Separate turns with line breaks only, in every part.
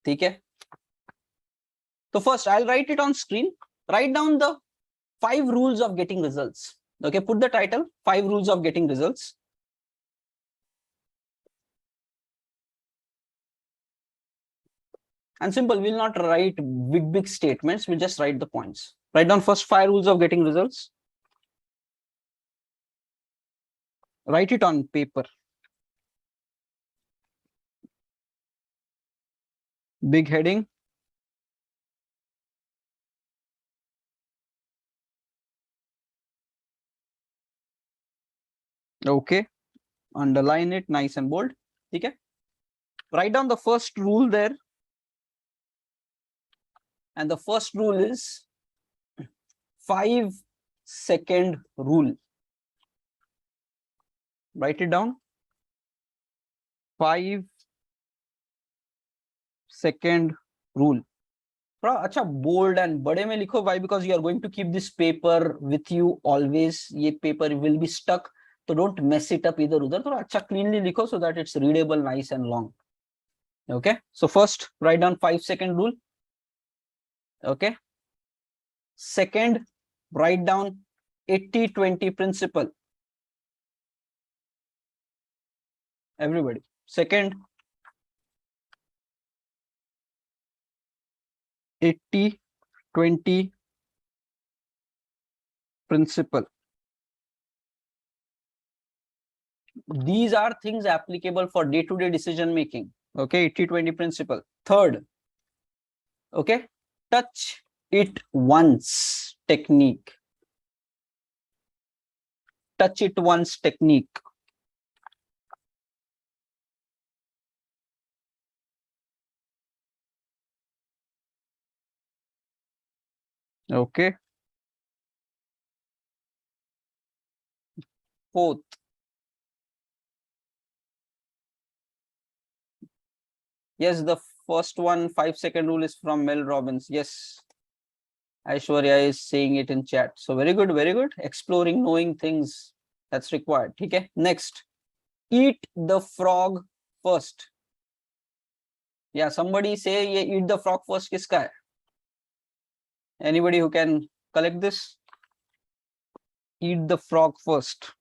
ठीक है. So first I'll write it on screen. Write down the 5 rules of getting results. Okay, put the title 5 rules of getting results. And simple, we'll not write big statements, we'll just write the points. Write down first 5 rules of getting results. Write it on paper. Big heading. Okay, underline it nice and bold. Okay, write down the first rule there. And the first rule is 5-second rule. Write it down. 5-second rule. अच्छा bold and बड़े में लिखो. Why? Because you are going to keep this paper with you always. ये paper will be stuck. So don't mess it up इधर उधर. थोड़ा अच्छा cleanly लिखो so that it's readable, nice and long. Okay. So first write down 5-second rule. Okay. Second, write down 80-20 principle. Everybody. Second, 80-20 principle. These are things applicable for day-to-day decision making. Okay, 80-20 principle. Third, okay, touch it once technique. Touch it once technique. Okay. Fourth, yes, the first one, 5-second rule is from Mel Robbins. Yes, Aishwarya is saying it in chat. So very good, very good. Exploring, knowing things, that's required. Okay. Next, eat the frog first. Yeah, somebody say yeah, eat the frog first. Kiska hai? Anybody who can collect this? Eat the frog first.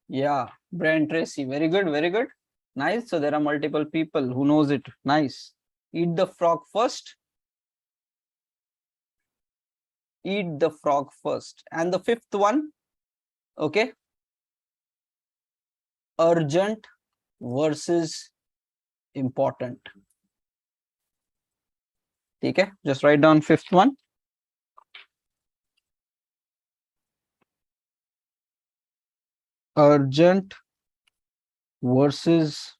Yeah, Brian Tracy. Very good, very good. Nice. So there are multiple people who knows it. Nice. Eat the frog first. Eat the frog first. And the fifth one, okay, urgent versus important. Okay, just write down fifth one. Urgent versus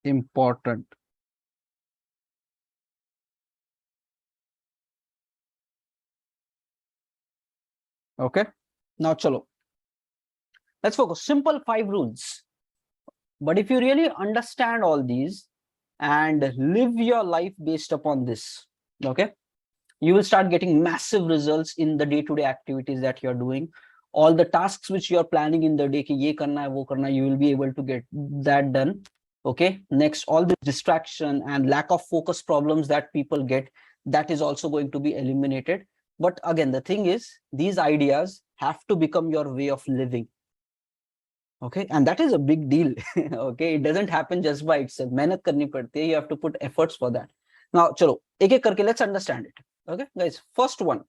important. Okay, now chalo. Let's focus. Simple 5 rules. But if you really understand all these and live your life based upon this, okay, you will start getting massive results in the day-to-day activities that you're doing. All the tasks which you're planning in the day, ki ye karna hai, wo karna hai, you will be able to get that done. Okay. Next, all the distraction and lack of focus problems that people get, that is also going to be eliminated. But again, the thing is, these ideas have to become your way of living. Okay, and that is a big deal. Okay, it doesn't happen just by itself. Mehnat karni padti hai, you have to put efforts for that. Now, chalo, ek ek karke, let's understand it. Okay, guys, first one.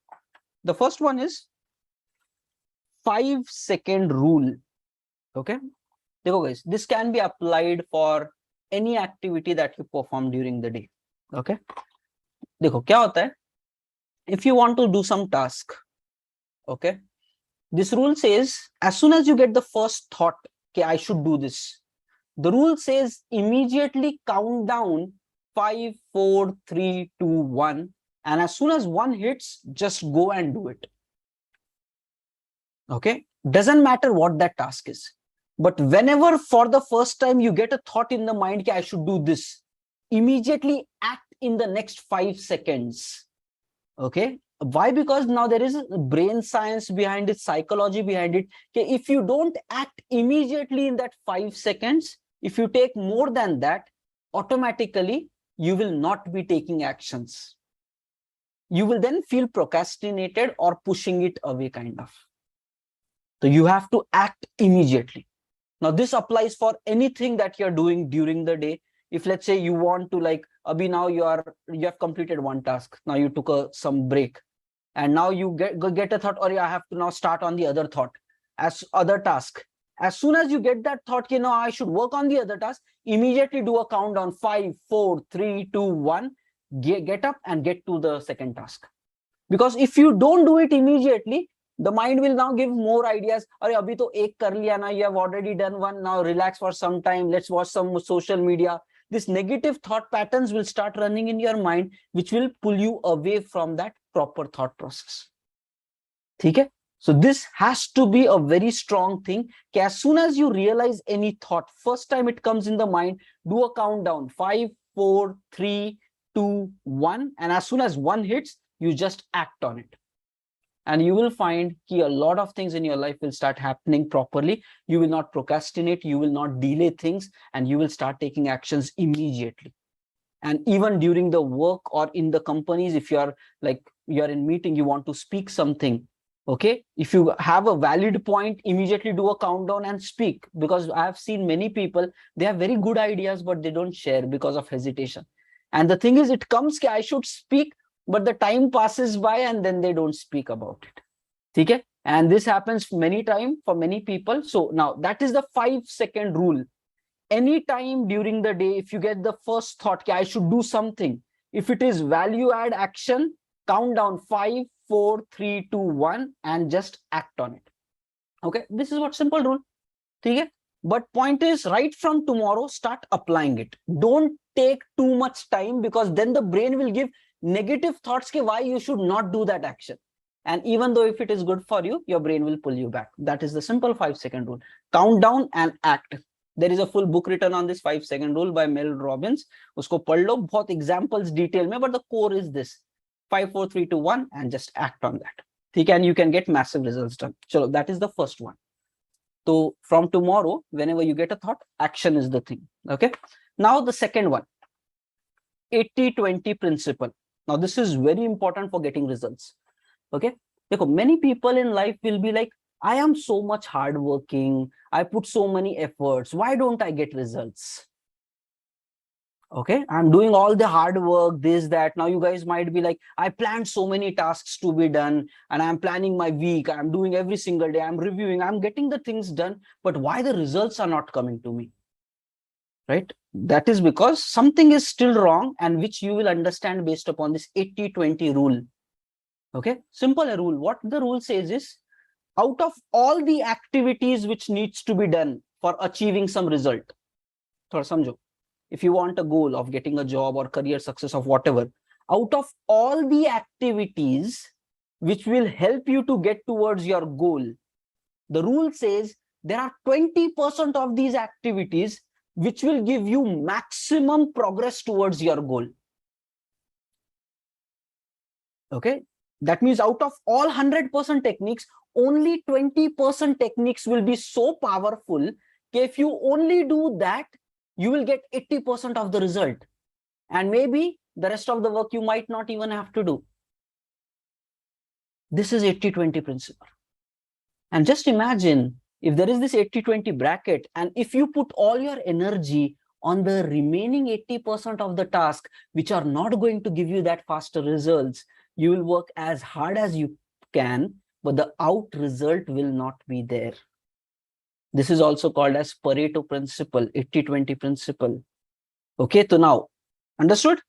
The first one is 5-second rule. Okay, देखो guys, this can be applied for any activity that you perform during the day. Okay, देखो क्या होता है, if you want to do some task, okay, this rule says as soon as you get the first thought, okay, I should do this, the rule says immediately count down 5, 4, 3, 2, 1, and as soon as 1 hits, just go and do it. Okay, doesn't matter what that task is, but whenever for the first time you get a thought in the mind that I should do this, immediately act in the next 5 seconds. Okay, Why? Because now there is brain science behind it, psychology behind it. Okay, if you don't act immediately in that 5 seconds, if you take more than that, automatically you will not be taking actions. You will then feel procrastinated or pushing it away, kind of. So you have to act immediately. Now this applies for anything that you're doing during the day. If let's say you want to, like Abhi, now you have completed one task, now you took some break, and now you get a thought, or I have to now start on the other thought, as other task. As soon as you get that thought, you know, I should work on the other task, immediately do a countdown, 5, 4, 3, 2, 1, get up and get to the second task. Because if you don't do it immediately, the mind will now give more ideas. Arey, abhi to ek kar liya na, you have already done one, now relax for some time, let's watch some social media. This negative thought patterns will start running in your mind, which will pull you away from that proper thought process. Okay? So this has to be a very strong thing. As soon as you realize any thought, first time it comes in the mind, do a countdown, 5, 4, 3, 2, 1. And as soon as 1 hits, you just act on it. And you will find that a lot of things in your life will start happening properly. You will not procrastinate, you will not delay things, and you will start taking actions immediately. And even during the work or in the companies, if you're in meeting, you want to speak something, okay, if you have a valid point, immediately do a countdown and speak. Because I have seen many people, they have very good ideas, but they don't share because of hesitation. And the thing is, it comes that I should speak, but the time passes by and then they don't speak about it. Okay? And this happens many times for many people. So now that is the 5-second rule. Anytime during the day, if you get the first thought, I should do something, if it is value add action, count down 5, 4, 3, 2, 1, and just act on it. Okay, this is what simple rule. Okay? But point is, right from tomorrow, start applying it. Don't take too much time, because then the brain will give negative thoughts why you should not do that action. And even though if it is good for you, your brain will pull you back. That is the simple 5-second rule. Count down and act. There is a full book written on this 5-second rule by Mel Robbins. Usko padh lo, bahut examples detail mein, but the core is this: 5, 4, 3, 2, 1, and just act on that. Okay, and you can get massive results done. So that is the first one. So from tomorrow, whenever you get a thought, action is the thing. Okay. Now the second one, 80-20 principle. Now this is very important for getting results. Okay. Many people in life will be like, I am so much hardworking, I put so many efforts, why don't I get results? Okay, I'm doing all the hard work, this, that. Now you guys might be like, I planned so many tasks to be done, and I'm planning my week, I'm doing every single day, I'm reviewing, I'm getting the things done, but why the results are not coming to me? Right? That is because something is still wrong, and which you will understand based upon this 80-20 rule. Okay, simple rule. What the rule says is, out of all the activities which needs to be done for achieving some result, thoda samjho, if you want a goal of getting a job or career success of whatever, out of all the activities which will help you to get towards your goal, the rule says there are 20% of these activities which will give you maximum progress towards your goal. Okay, that means out of all 100% techniques, only 20% techniques will be so powerful that if you only do that, you will get 80% of the result. And maybe the rest of the work you might not even have to do. This is 80-20 principle. And just imagine if there is this 80-20 bracket, and if you put all your energy on the remaining 80% of the task, which are not going to give you that faster results, you will work as hard as you can, but the out result will not be there. This is also called as Pareto principle, 80-20 principle. Okay, so now, understood?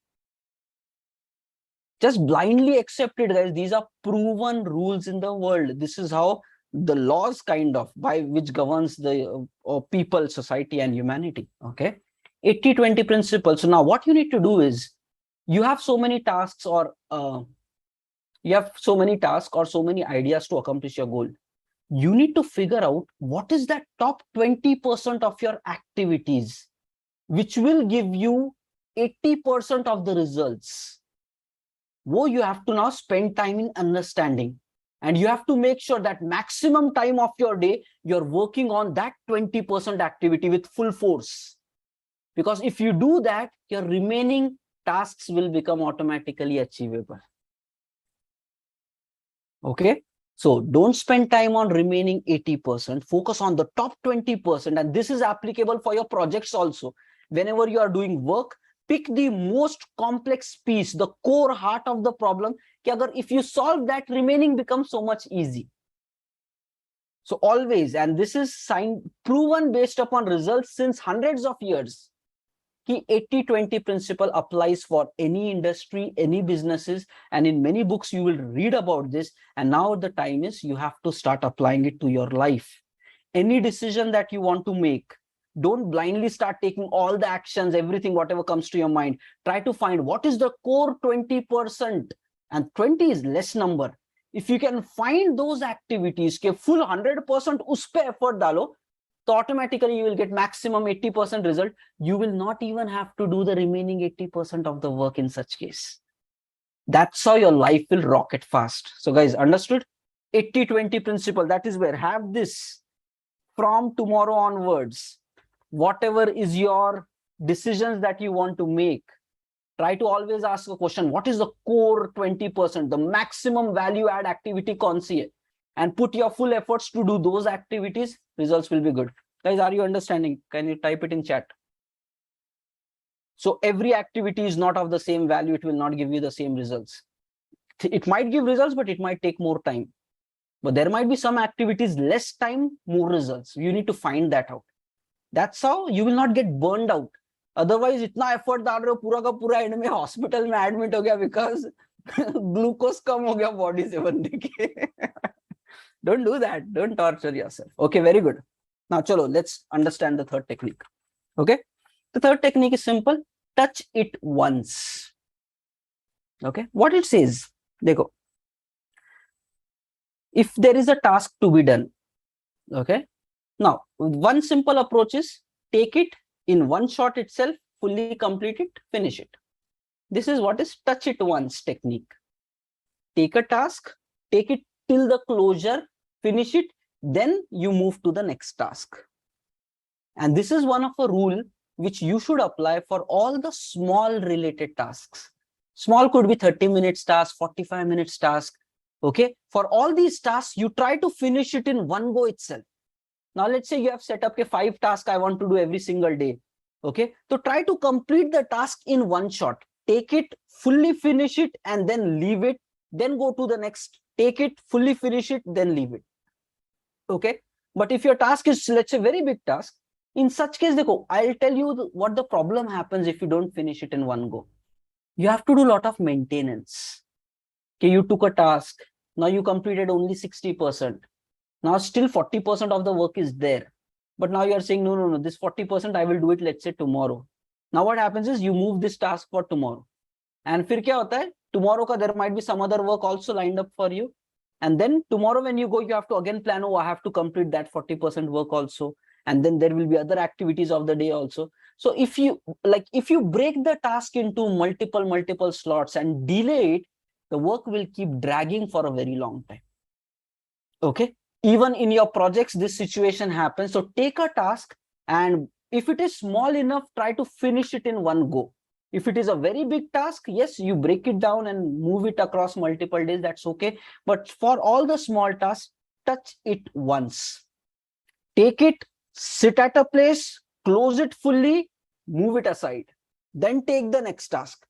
Just blindly accept it, guys. These are proven rules in the world. This is how the laws kind of by which governs the people, society, and humanity. Okay, 80-20 principle. So now what you need to do is, you have so many tasks or so many ideas to accomplish your goal. You need to figure out what is that top 20% of your activities which will give you 80% of the results. wo you have to now spend time in understanding. And you have to make sure that maximum time of your day, you're working on that 20% activity with full force. Because if you do that, your remaining tasks will become automatically achievable. Okay. So don't spend time on remaining 80%. Focus on the top 20%. And this is applicable for your projects also. Whenever you are doing work, pick the most complex piece, the core heart of the problem. If you solve that, remaining becomes so much easy. So always, and this is proven based upon results since hundreds of years, the 80-20 principle applies for any industry, any businesses, and in many books you will read about this. And now the time is you have to start applying it to your life. Any decision that you want to make, don't blindly start taking all the actions, everything, whatever comes to your mind. Try to find what is the core 20%, and 20 is less number. If you can find those activities, ke full 100% uspe effort dalo, so automatically you will get maximum 80% result. You will not even have to do the remaining 80% of the work in such case. That's how your life will rocket fast. So guys, understood? 80-20 principle, that is where have this from tomorrow onwards. Whatever is your decisions that you want to make, try to always ask a question, what is the core 20%, the maximum value add activity kaun si hai? And put your full efforts to do those activities, results will be good. Guys, are you understanding? Can you type it in chat? So every activity is not of the same value. It will not give you the same results. It might give results, but it might take more time. But there might be some activities, less time, more results. You need to find that out. That's how you will not get burned out. Otherwise, itna effort डाल रहे हो पूरा का पूरा end में hospital में admit हो गया because glucose कम हो गया body से बनने के. Don't do that. Don't torture yourself. Okay, very good. Now, chalo, let's understand the third technique. Okay, the third technique is simple. Touch it once. Okay, what it says, dekho. If there is a task to be done, okay, now one simple approach is take it in one shot itself, fully complete it, finish it. This is what is touch it once technique. Take a task, take it till the closure, finish it, then you move to the next task. And this is one of a rule which you should apply for all the small related tasks. Small could be 30 minutes task, 45 minutes task. Okay, for all these tasks, you try to finish it in one go itself. Now, let's say you have set up a 5 tasks I want to do every single day. Okay, so try to complete the task in one shot. Take it, fully finish it, and then leave it. Then go to the next. Take it, fully finish it, then leave it. Okay, but if your task is, let's say, very big task, in such case, I'll tell you what the problem happens if you don't finish it in one go. You have to do a lot of maintenance. Okay, you took a task, now you completed only 60%. Now still 40% of the work is there. But now you are saying, no, this 40% I will do it, let's say, tomorrow. Now what happens is you move this task for tomorrow. And फिर क्या होता है? Tomorrow there might be some other work also lined up for you. And then tomorrow when you go, you have to again plan, oh, I have to complete that 40% work also. And then there will be other activities of the day also. So if you break the task into multiple slots and delay it, the work will keep dragging for a very long time. Okay. Even in your projects, this situation happens. So take a task, and if it is small enough, try to finish it in one go. If it is a very big task, yes, you break it down and move it across multiple days. That's okay. But for all the small tasks, touch it once. Take it, sit at a place, close it fully, move it aside. Then take the next task.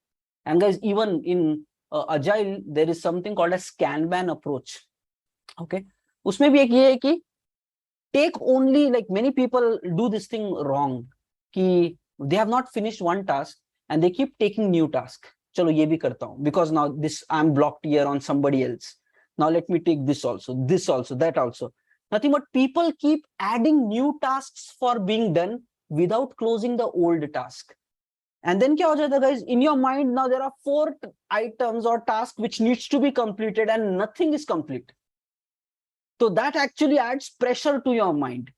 And guys, even in Agile, there is something called a Kanban approach. Okay. उसमें भी एक ये है कि take only, like many people do this thing wrong, कि they have not finished one task and they keep taking new task. चलो ये भी करता हूँ because now this I'm blocked here on somebody else. Now let me take this also, that also. Nothing but people keep adding new tasks for being done without closing the old task. And then क्या हो जाता है guys, in your mind now there are 4 items or tasks which needs to be completed and nothing is complete. So that actually adds pressure to your mind.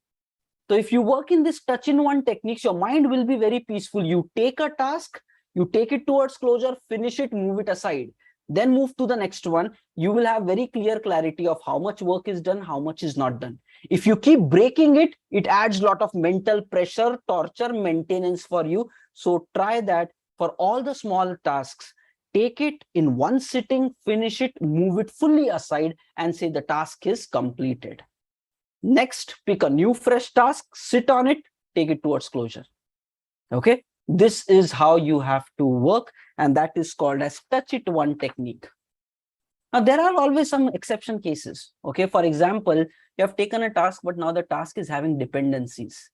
So if you work in this touch in one techniques, your mind will be very peaceful. You take a task, you take it towards closure, finish it, move it aside. then move to the next one. You will have very clear clarity of how much work is done, how much is not done. If you keep breaking it, it adds a lot of mental pressure, torture, maintenance for you. So try that for all the small tasks. Take it in one sitting, finish it, move it fully aside, and say the task is completed. Next, pick a new fresh task, sit on it, take it towards closure. Okay, this is how you have to work, and that is called as touch it one technique. Now, there are always some exception cases. Okay, for example, you have taken a task, but now the task is having dependencies.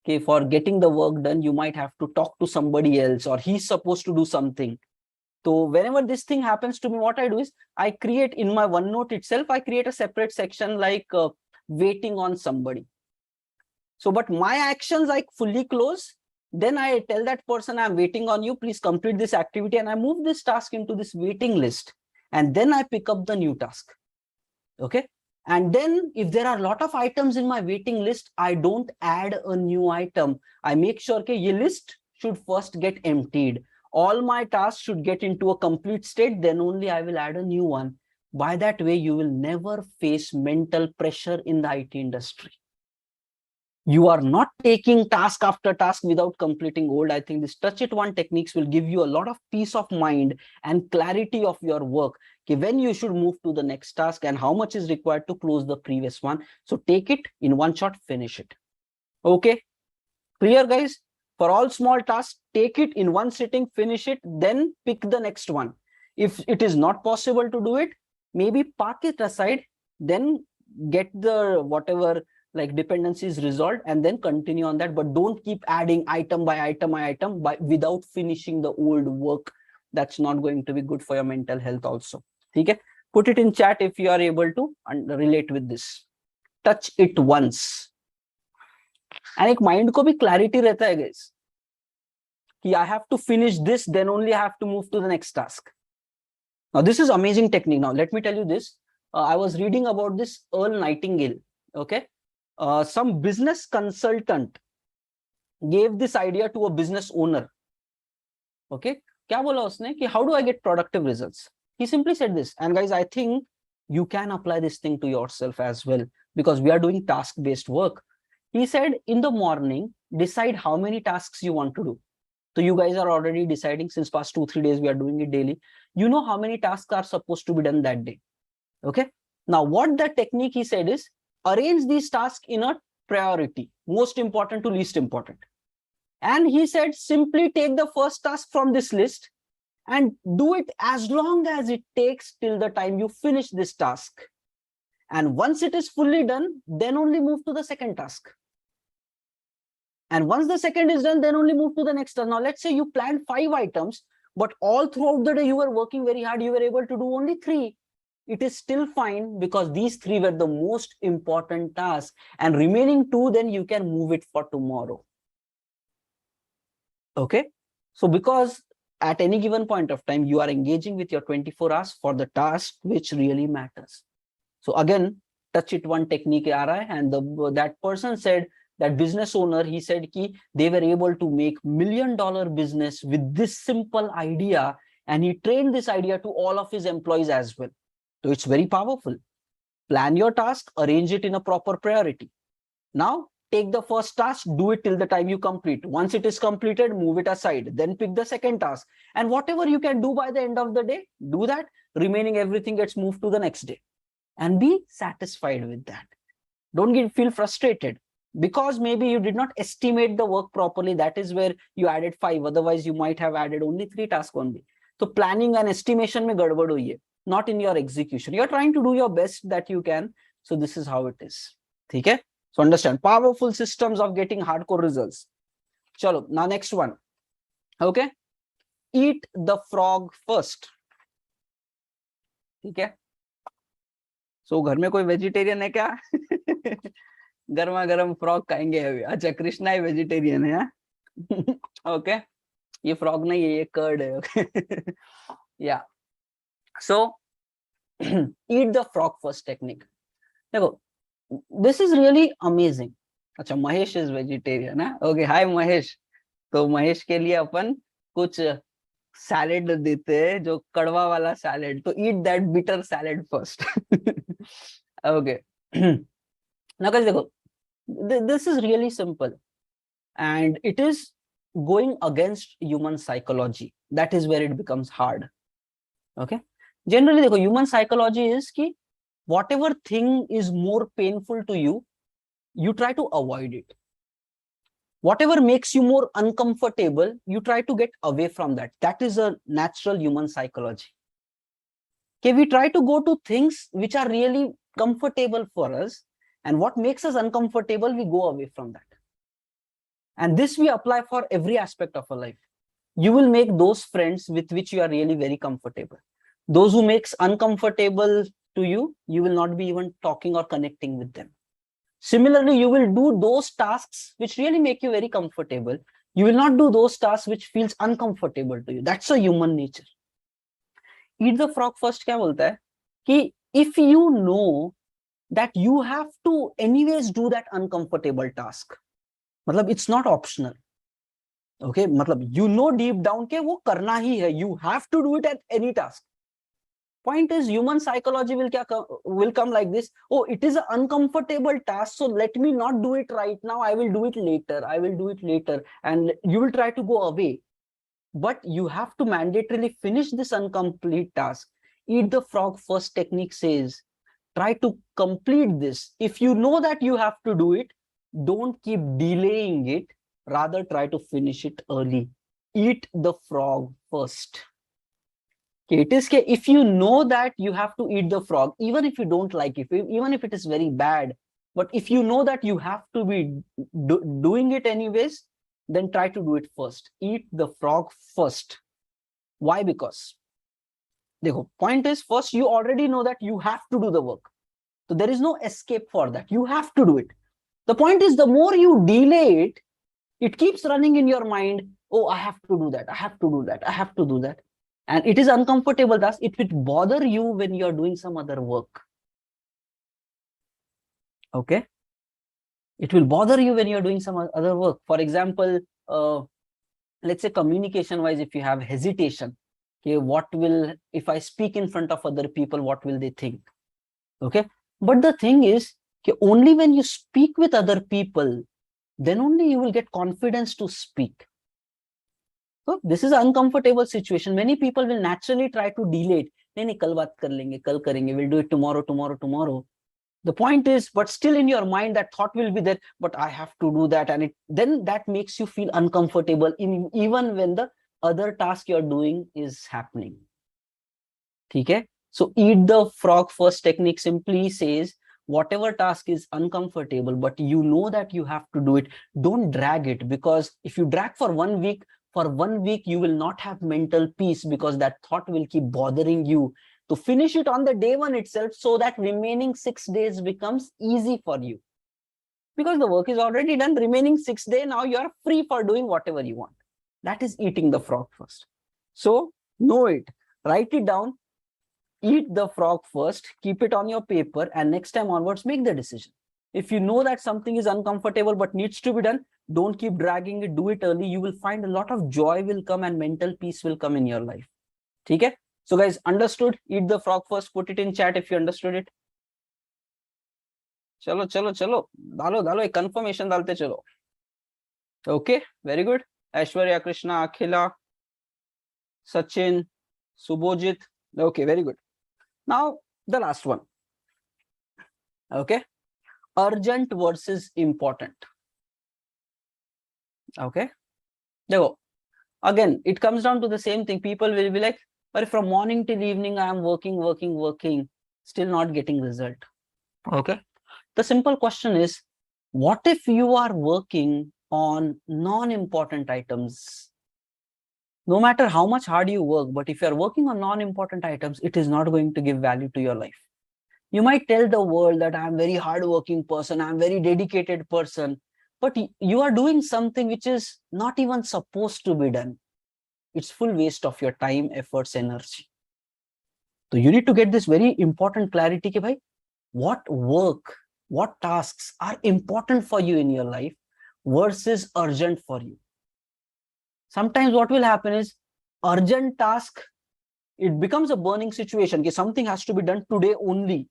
Okay, for getting the work done, you might have to talk to somebody else, or he's supposed to do something. So whenever this thing happens to me, what I do is I create in my OneNote itself, I create a separate section like waiting on somebody. So, but my actions I fully close. Then I tell that person, I'm waiting on you, please complete this activity, and I move this task into this waiting list. And then I pick up the new task. Okay. And then if there are a lot of items in my waiting list, I don't add a new item. I make sure that your list should first get emptied. All my tasks should get into a complete state, then only I will add a new one. By that way, you will never face mental pressure in the IT industry. You are not taking task after task without completing old. I think this touch it one techniques will give you a lot of peace of mind and clarity of your work. Okay, when you should move to the next task and how much is required to close the previous one. So take it in one shot, finish it. Okay, clear guys? For all small tasks, take it in one sitting, finish it, then pick the next one. If it is not possible to do it, maybe park it aside, then get the whatever like dependencies resolved and then continue on that. But don't keep adding item by item without finishing the old work. That's not going to be good for your mental health also. Okay, put it in chat if you are able to relate with this. Touch it once. And एक mind को भी clarity रहता है guys कि I have to finish this, then only I have to move to the next task. Now this is amazing technique. Now let me tell you this. I was reading about this Earl Nightingale. Okay, some business consultant gave this idea to a business owner. Okay, क्या बोला उसने कि how do I get productive results? He simply said this, and guys, I think you can apply this thing to yourself as well because we are doing task-based work. He said in the morning, decide how many tasks you want to do. So you guys are already deciding since past 2-3 days, we are doing it daily. You know how many tasks are supposed to be done that day. Okay. Now what the technique he said is arrange these tasks in a priority, most important to least important. And he said, simply take the first task from this list and do it as long as it takes till the time you finish this task. And once it is fully done, then only move to the second task. And once the second is done, then only move to the next task. Now, let's say you planned 5 items, but all throughout the day you were working very hard, you were able to do only 3. It is still fine because these 3 were the most important tasks, and remaining 2, then you can move it for tomorrow. Okay. So because at any given point of time, you are engaging with your 24 hours for the task which really matters. So again, touch it one technique aa raha hai, and that person said, that business owner, he said ki they were able to make $1 million business with this simple idea, and he trained this idea to all of his employees as well. So it's very powerful. Plan your task, arrange it in a proper priority. Now take the first task, do it till the time you complete. Once it is completed, move it aside, then pick the second task, and whatever you can do by the end of the day, do that. Remaining everything gets moved to the next day, and be satisfied with that. Don't feel frustrated because maybe you did not estimate the work properly. That is where you added 5. Otherwise, you might have added only 3 tasks only. So planning and estimation mein gadbad hui hai, not in your execution. You're trying to do your best that you can. So this is how it is. Okay? So understand, powerful systems of getting hardcore results. Chalo, now next one. Okay? Eat the frog first. Okay? So घर में कोई vegetarian है क्या? गर्मा गर्म frog खाएंगे अभी. अच्छा, कृष्णा ही वेजिटेरियन है. ओके, ये फ्रॉग नहीं है, ये कर्ड है. ओके, या. सो eat the frog first technique. देखो, this is really amazing. अच्छा, महेश इज वेजिटेरियन है. ओके, हाय महेश. तो महेश के लिए अपन कुछ सैलेड देते हैं, जो कड़वा वाला सैलेड, तो eat that bitter salad first. Okay. Now guys, देखो, this is really simple and it is going against human psychology. That is where it becomes hard. Okay. Generally देखो, human psychology is कि whatever thing is more painful to you, you try to avoid it. Whatever makes you more uncomfortable, you try to get away from that. That is a natural human psychology. Okay, we try to go to things which are really comfortable for us, and what makes us uncomfortable, we go away from that. And this we apply for every aspect of our life. You will make those friends with which you are really very comfortable. Those who makes uncomfortable to you, you will not be even talking or connecting with them. Similarly, you will do those tasks which really make you very comfortable. You will not do those tasks which feels uncomfortable to you. That's a human nature. Eat the frog first क्या बोलता है कि if you know that you have to anyways do that uncomfortable task, मतलब it's not optional. Okay, मतलब you know deep down के वो करना ही है. You have to do it at any task. Point is, human psychology will come like this. Oh, it is an uncomfortable task, so let me not do it right now. I will do it later. I will do it later. And you will try to go away. But you have to mandatorily finish this incomplete task. Eat the frog first technique says, try to complete this. If you know that you have to do it, don't keep delaying it. Rather, try to finish it early. Eat the frog first. It is if you know that you have to eat the frog, even if you don't like it, even if it is very bad, but if you know that you have to be doing it anyways, then try to do it first. Eat the frog first. Why? Because the point is, first you already know that you have to do the work. So there is no escape for that. You have to do it. The point is, the more you delay it, it keeps running in your mind. Oh, I have to do that. I have to do that. I have to do that. And it is uncomfortable. Thus, it will bother you when you're doing some other work. Okay. It will bother you when you're doing some other work. For example, let's say communication wise, if you have hesitation, okay, what will, if I speak in front of other people, what will they think? Okay. But the thing is, okay, only when you speak with other people, then only you will get confidence to speak. So this is an uncomfortable situation. Many people will naturally try to delay it. नहीं कल बात कर लेंगे, कल करेंगे, we'll do it tomorrow, tomorrow, tomorrow. The point is, but still in your mind, that thought will be there, but I have to do that. And then that makes you feel uncomfortable even when the other task you're doing is happening. Okay? So eat the frog first technique simply says, whatever task is uncomfortable, but you know that you have to do it, don't drag it, because if you drag for 1 week, you will not have mental peace, because that thought will keep bothering you. To finish it on the day one itself, so that remaining 6 days becomes easy for you. Because the work is already done, remaining 6 days, now you are free for doing whatever you want. That is eating the frog first. So know it, write it down, eat the frog first, keep it on your paper, and next time onwards, make the decision. If you know that something is uncomfortable but needs to be done, don't keep dragging it, do it early. You will find a lot of joy will come and mental peace will come in your life. Okay? So guys, understood? Eat the frog first, put it in chat if you understood it. Chalo, chalo, chalo. Dalo, dalo, ek confirmation dalte chalo. Okay, very good. Aishwarya, Krishna, Akhila, Sachin, Subhojit. Okay, very good. Now, the last one. Okay. Urgent versus important. Okay. There again, it comes down to the same thing. People will be like, but from morning till evening, I am working, still not getting result. Okay. The simple question is, what if you are working on non-important items? No matter how much hard you work, but if you are working on non-important items, it is not going to give value to your life. You might tell the world that I'm a very hardworking person, I'm a very dedicated person, but you are doing something which is not even supposed to be done. It's full waste of your time, efforts, energy. So you need to get this very important clarity कि भाई, what work, what tasks are important for you in your life versus urgent for you. Sometimes what will happen is, urgent task, it becomes a burning situation. Okay, something has to be done today only.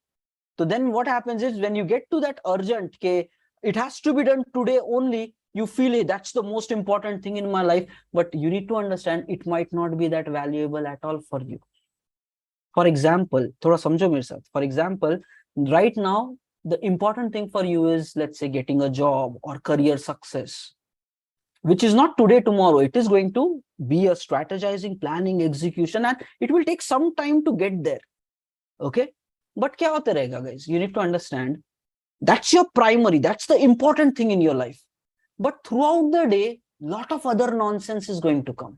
So then what happens is when you get to that urgent, okay, it has to be done today only, you feel, hey, that's the most important thing in my life. But you need to understand it might not be that valuable at all for you. For example, thoda samjho mere sath. For example, right now, the important thing for you is, let's say, getting a job or career success, which is not today, tomorrow. It is going to be a strategizing, planning, execution, and it will take some time to get there. Okay. But kya hota rahega, guys? You need to understand that's your primary, that's the important thing in your life. But throughout the day, lot of other nonsense is going to come.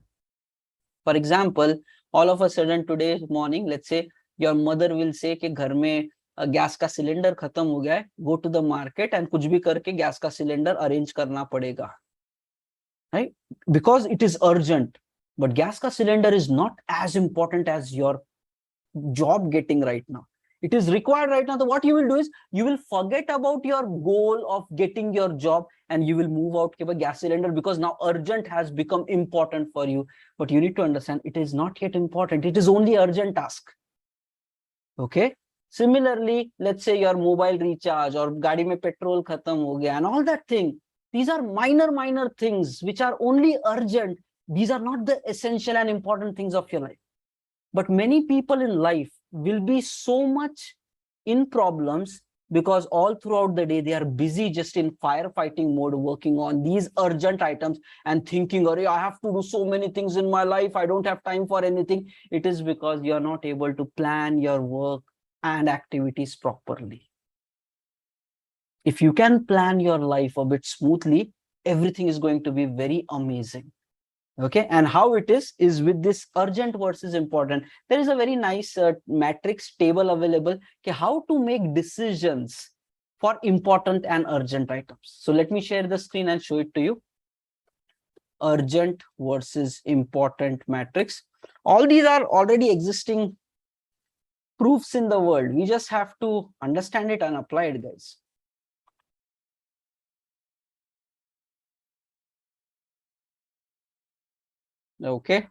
For example, all of a sudden today morning, let's say your mother will say कि घर में gas का cylinder खत्म हो गया है, go to the market and कुछ भी करके गैस का सिलेंडर अरेंज करना पड़ेगा, right? Because it is urgent. But gas ka cylinder is not as important as your job getting right now. It is required right now. So what you will do is you will forget about your goal of getting your job and you will move out to a gas cylinder because now urgent has become important for you. But you need to understand it is not yet important. It is only urgent task. Okay. Similarly, let's say your mobile recharge or gaadi mein petrol khatam ho gaya and all that thing. These are minor things which are only urgent. These are not the essential and important things of your life. But many people in life will be so much in problems because all throughout the day, they are busy just in firefighting mode, working on these urgent items and thinking, oh, I have to do so many things in my life. I don't have time for anything. It is because you are not able to plan your work and activities properly. If you can plan your life a bit smoothly, everything is going to be very amazing. Okay, and how it is with this urgent versus important. There is a very nice matrix table available, okay, how to make decisions for important and urgent items. So let me share the screen and show it to you. Urgent versus important matrix. All these are already existing proofs in the world. We just have to understand it and apply it, guys. Okay.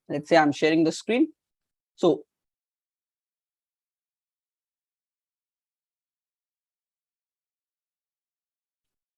Let's say I'm sharing the screen. So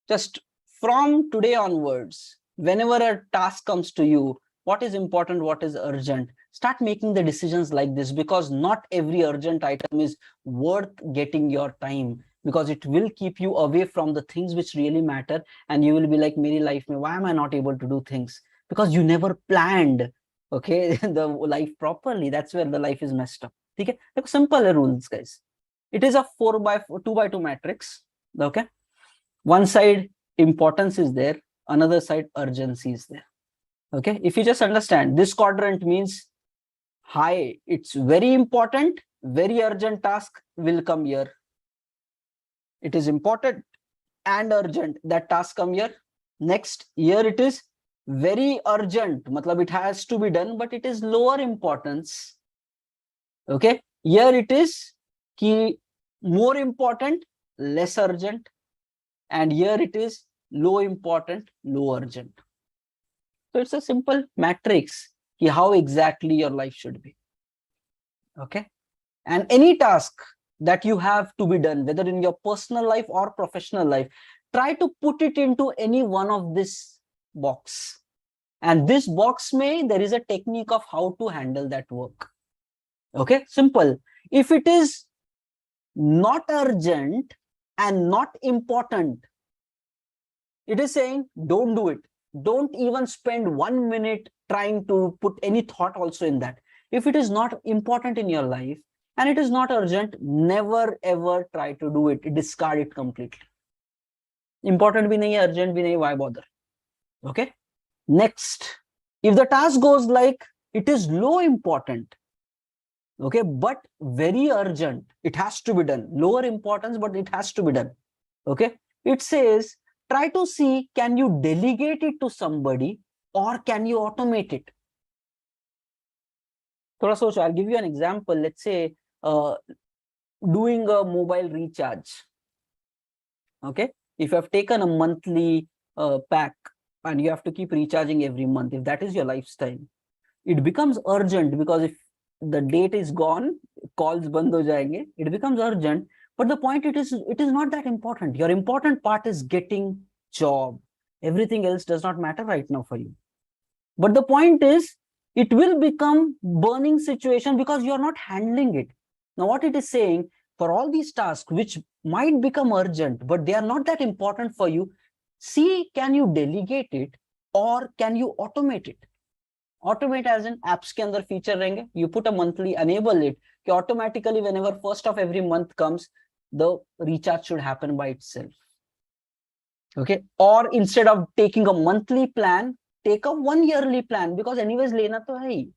just from today onwards, whenever a task comes to you, what is important, what is urgent, start making the decisions like this, because not every urgent item is worth getting your time, because it will keep you away from the things which really matter. And you will be like, Meri life mein, why am I not able to do things? Because you never planned, okay, the life properly. That's where the life is messed up. Okay, simple rules, guys. It is a 2x2 matrix. Okay, one side importance is there, another side urgency is there. Okay, if you just understand, this quadrant means high, it's very important, very urgent task will come here. It is important and urgent, that task come here. Next, here it is very urgent, matlab it has to be done, but it is lower importance. Okay, here it is ki more important, less urgent. And here it is low important, low urgent. So it's a simple matrix how exactly your life should be. Okay. And any task that you have to be done, whether in your personal life or professional life, try to put it into any one of this box. And this box there is a technique of how to handle that work. Okay, simple. If it is not urgent and not important, it is saying don't do it. Don't even spend 1 minute trying to put any thought also in that. If it is not important in your life and it is not urgent, never ever try to do it. Discard it completely. Important bhi nahi, urgent bhi nahi, why bother? Okay. Next, if the task goes like it is low important, okay, but very urgent, it has to be done. Lower importance, but it has to be done. Okay. It says, try to see, can you delegate it to somebody or can you automate it? So I'll give you an example. Let's say doing a mobile recharge. Okay. If you have taken a monthly pack and you have to keep recharging every month, if that is your lifestyle, it becomes urgent, because if the date is gone, calls band ho jayenge, it becomes urgent. But the point, it is not that important. Your important part is getting job. Everything else does not matter right now for you. But the point is, it will become burning situation because you are not handling it. Now what it is saying, for all these tasks which might become urgent but they are not that important for you, see, can you delegate it or can you automate it? Automate as in apps के अंदर feature रहेंगे, you put a monthly, enable it कि automatically whenever first of every month comes, the recharge should happen by itself. Okay, or instead of taking a monthly plan, take a 1 yearly plan, because anyways लेना तो है ही.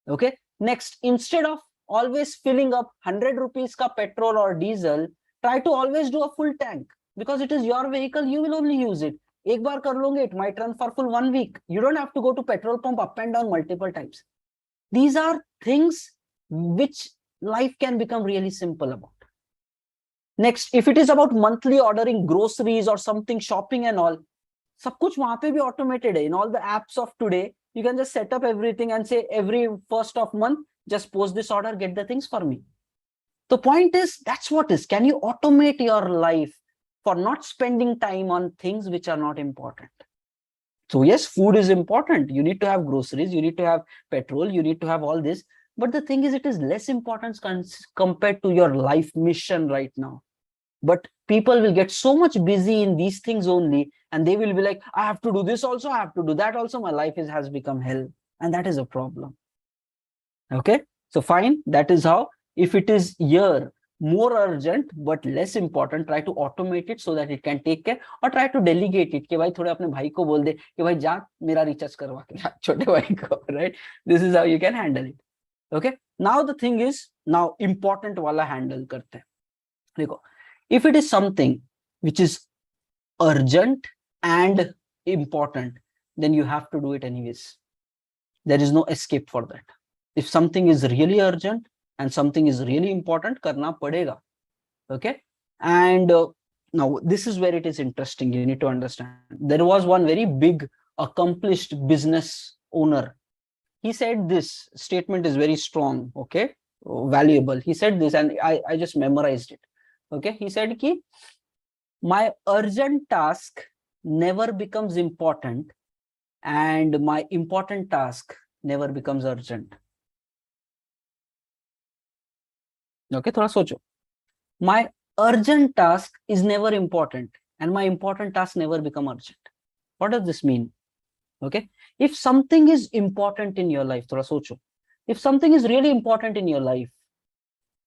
Okay, next, instead of always filling up 100 rupees ka petrol or diesel, try to always do a full tank, because it is your vehicle, you will only use it. एक बार कर लोगे, it might run for full 1 week. You don't have to go to petrol pump up and down multiple times. These are things which life can become really simple about. Next, if it is about monthly ordering groceries or something, shopping and all, सब कुछ वहां पे भी automated है. In all the apps of today, you can just set up everything and say every first of month, just post this order, get the things for me. The point is, that's what is, can you automate your life for not spending time on things which are not important? So yes, food is important. You need to have groceries, you need to have petrol, you need to have all this. But the thing is, it is less important compared to your life mission right now. But people will get so much busy in these things only, and they will be like, I have to do this also, I have to do that also, my life has become hell. And that is a problem. Okay, so fine, that is how, if it is here more urgent but less important, try to automate it so that it can take care, or try to delegate it कि भाई थोड़े अपने भाई को बोल दे कि भाई जा मेरा रिचार्ज करवा के जा छोटे भाई को, right? This is how you can handle it. Okay, now the thing is, now important वाला handle करते हैं. देखो, if it is something which is urgent and important, then you have to do it anyways. There is no escape for that. If something is really urgent and something is really important, karna padega. Okay, and now this is where it is interesting. You need to understand, there was one very big accomplished business owner. He said this statement is very strong, okay, valuable. He said this, and I just memorized it. Okay, he said ki, my urgent task never becomes important and my important task never becomes urgent. Okay, thoda socho. My urgent task is never important and my important task never become urgent. What does this mean? Okay, if something is important in your life, thoda socho. If something is really important in your life,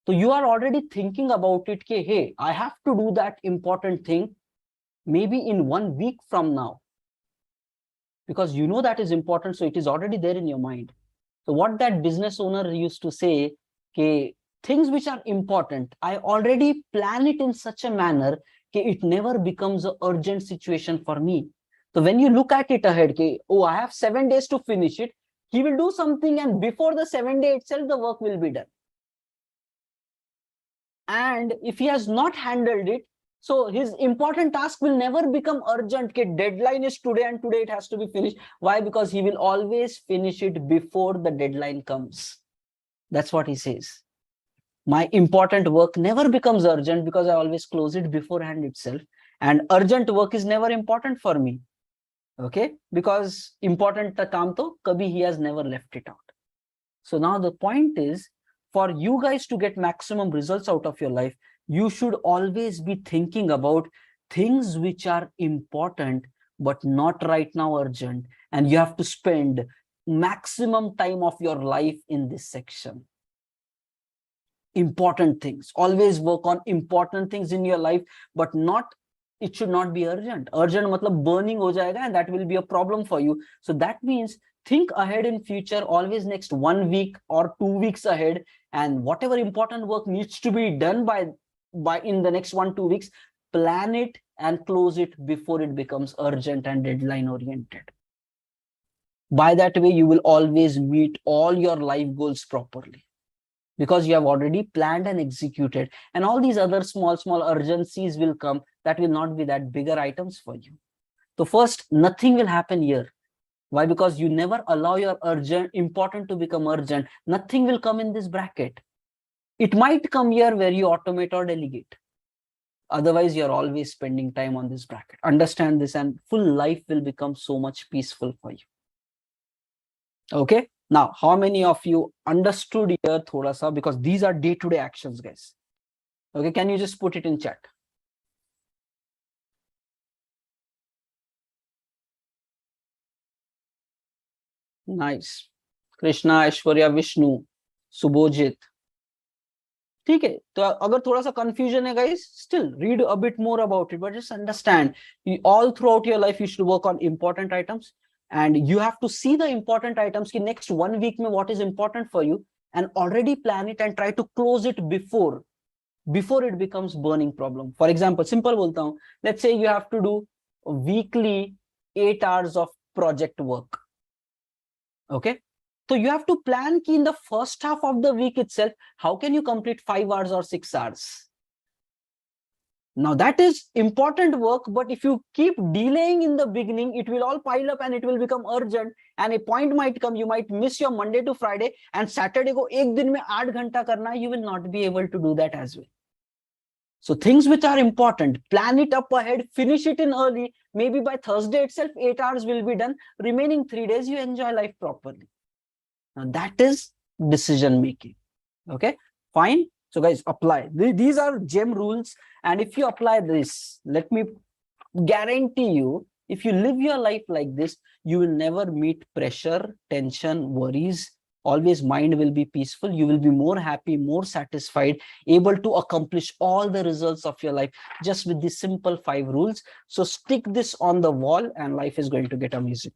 so you are already thinking about it, कि, hey, I have to do that important thing maybe in 1 week from now, because you know that is important, so it is already there in your mind. So what that business owner used to say, कि, things which are important, I already plan it in such a manner कि it never becomes an urgent situation for me. So when you look at it ahead, कि, oh, I have 7 days to finish it, he will do something and before the 7 day itself, the work will be done. And if he has not handled it, so his important task will never become urgent. Deadline is today and today it has to be finished. Why? Because he will always finish it before the deadline comes. That's what he says. My important work never becomes urgent because I always close it beforehand itself. And urgent work is never important for me. Okay, because important kaam to kabhi he has never left it out. So now the point is, for you guys to get maximum results out of your life, you should always be thinking about things which are important but not right now urgent, and you have to spend maximum time of your life in this section. Important things, always work on important things in your life, but not, it should not be urgent. Urgent matlab burning ho jayega, and that will be a problem for you. So that means think ahead in future, always next 1 week or 2 weeks ahead, and whatever important work needs to be done by in the next 1-2 weeks, plan it and close it before it becomes urgent and deadline oriented. By that way, you will always meet all your life goals properly, because you have already planned and executed, and all these other small urgencies will come that will not be that bigger items for you. So first, nothing will happen here. Why? Because you never allow your important to become urgent. Nothing will come in this bracket. It might come here where you automate or delegate. Otherwise, you're always spending time on this bracket. Understand this, and full life will become so much peaceful for you. Okay. Now, how many of you understood here thoda sa? Because these are day-to-day actions, guys. Okay. Can you just put it in chat? Nice. Krishna, Aishwarya, Vishnu, Subhojit. ठीक है, तो अगर थोड़ा सा confusion है guys, still read a bit more about it, but just understand all throughout your life you should work on important items, and you have to see the important items ki next 1 week mein what is important for you, and already plan it and try to close it before it becomes burning problem. For example, simple bolta hu, let's say you have to do weekly 8 hours of project work. Okay, so you have to plan in the first half of the week itself, how can you complete 5 hours or 6 hours? Now that is important work, but if you keep delaying in the beginning, it will all pile up and it will become urgent, and a point might come, you might miss your Monday to Friday, and Saturday ko ek din mein 8 ghanta karna, you will not be able to do that as well. So things which are important, plan it up ahead, finish it in early, maybe by Thursday itself 8 hours will be done, remaining 3 days you enjoy life properly. Now that is decision making. Okay, fine. So guys, apply. These are gem rules, and if you apply this, let me guarantee you, if you live your life like this, you will never meet pressure, tension, worries. Always mind will be peaceful. You will be more happy, more satisfied, able to accomplish all the results of your life just with these simple 5 rules. So stick this on the wall and life is going to get amazing.